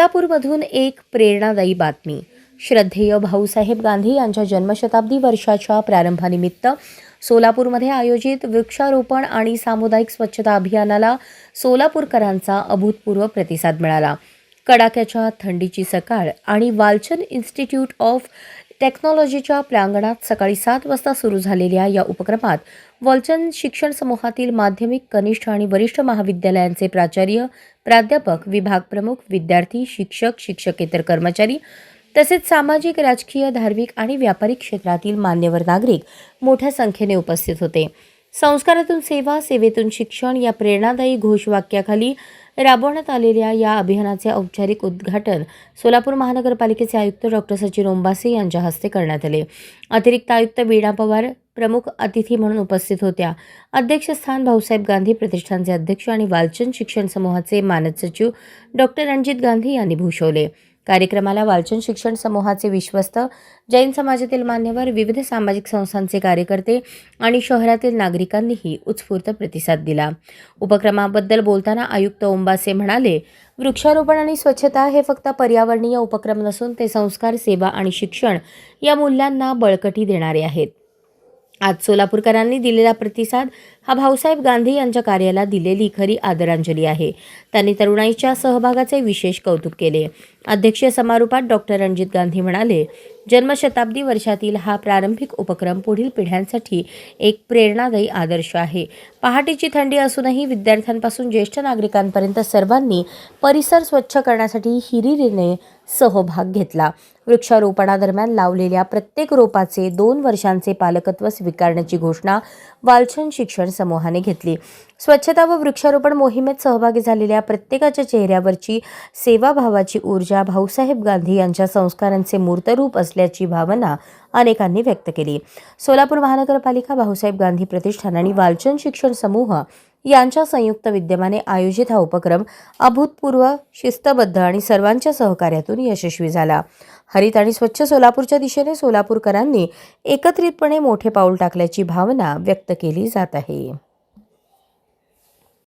सोलापूरमधून एक प्रेरणादायी बातमी. श्रद्धेय भाऊसाहेब गांधी यांच्या जन्मशताब्दी वर्षाच्या प्रारंभानिमित्त सोलापूरमध्ये आयोजित वृक्षारोपण आणि सामुदायिक स्वच्छता अभियानाला सोलापूरकरांचा अभूतपूर्व प्रतिसाद मिळाला. कडाक्याच्या थंडीची सकाळ आणि वालचंद इन्स्टिट्यूट ऑफ टेक्नॉलॉजीच्या प्रांगणात सकाळी 7 वाजता सुरू झालेल्या या उपक्रमात वालचंद शिक्षण समूहातील माध्यमिक, कनिष्ठ आणि वरिष्ठ महाविद्यालयांचे प्राचार्य, प्राध्यापक, विभाग प्रमुख, विद्यार्थी, शिक्षक, शिक्षकेतर कर्मचारी तसेच सामाजिक, राजकीय, धार्मिक आणि व्यापारी क्षेत्रातील मान्यवर नागरिक मोठ्या संख्येने उपस्थित होते. संस्कारातून सेवा, सेवेतून शिक्षण या प्रेरणादायी घोषवाक्याखाली राबवण्यात आलेल्या या अभियानाचे औपचारिक उद्घाटन सोलापूर महानगरपालिकेचे आयुक्त डॉक्टर सचिन ओंबासे यांच्या हस्ते करण्यात आले. अतिरिक्त आयुक्त वीणा पवार प्रमुख अतिथी म्हणून उपस्थित होत्या. अध्यक्षस्थान भाऊसाहेब गांधी प्रतिष्ठानचे अध्यक्ष आणि वालचंद शिक्षण समूहाचे मानद सचिव डॉक्टर रणजित गांधी यांनी भूषवले. कार्यक्रमाला वालचंद शिक्षण समूहाचे विश्वस्त, जैन समाजातील मान्यवर, विविध सामाजिक संस्थांचे कार्यकर्ते आणि शहरातील नागरिकांनीही उत्स्फूर्त प्रतिसाद दिला. उपक्रमाबद्दल बोलताना आयुक्त ओंबासे म्हणाले, वृक्षारोपण आणि स्वच्छता हे फक्त पर्यावरणीय उपक्रम नसून ते संस्कार, सेवा आणि शिक्षण या मूल्यांना बळकटी देणारे आहेत. आज सोलापूरकरांनी दिलेला प्रतिसाद हा भाऊसाहेब गांधी यांच्या कार्याला दिलेली खरी आदरांजली आहे. त्यांनी तरुणाईच्या सहभागाचे विशेष कौतुक केले. अध्यक्षीय समारोपात डॉक्टर रणजित गांधी म्हणाले, जन्मशताब्दी वर्षातील हा प्रारंभिक उपक्रम पुढील पिढ्यांसाठी एक प्रेरणादायी आदर्श आहे. पहाटेची थंडी असूनही विद्यार्थ्यांपासून ज्येष्ठ नागरिकांपर्यंत सर्वांनी परिसर स्वच्छ करण्यासाठी हिरिरीने सहभाग घेतला. वृक्षारोपणादरम्यान लावलेल्या प्रत्येक रोपाचे 2 वर्षांचे पालकत्व स्वीकारण्याची घोषणा वालचंद शिक्षण समूहाने घेतली. स्वच्छता व वृक्षारोपण मोहिमेत सहभागी झालेल्या प्रत्येकाच्या चेहऱ्यावरची सेवाभावाची ऊर्जा भाऊसाहेब गांधी यांच्या संस्कारांचे मूर्तरूप असल्याची भावना अनेकांनी व्यक्त केली. सोलापूर महानगरपालिका, भाऊसाहेब गांधी प्रतिष्ठान आणि वालचंद शिक्षण समूह यांच्या संयुक्त विद्यमाने आयोजित हा उपक्रम अभूतपूर्व, शिस्तबद्ध आणि सर्वांच्या सहकार्यातून यशस्वी झाला. हरित आणि स्वच्छ सोलापूरच्या दिशेने सोलापूरकरांनी एकत्रितपणे मोठे पाऊल टाकल्याची भावना व्यक्त केली जात आहे.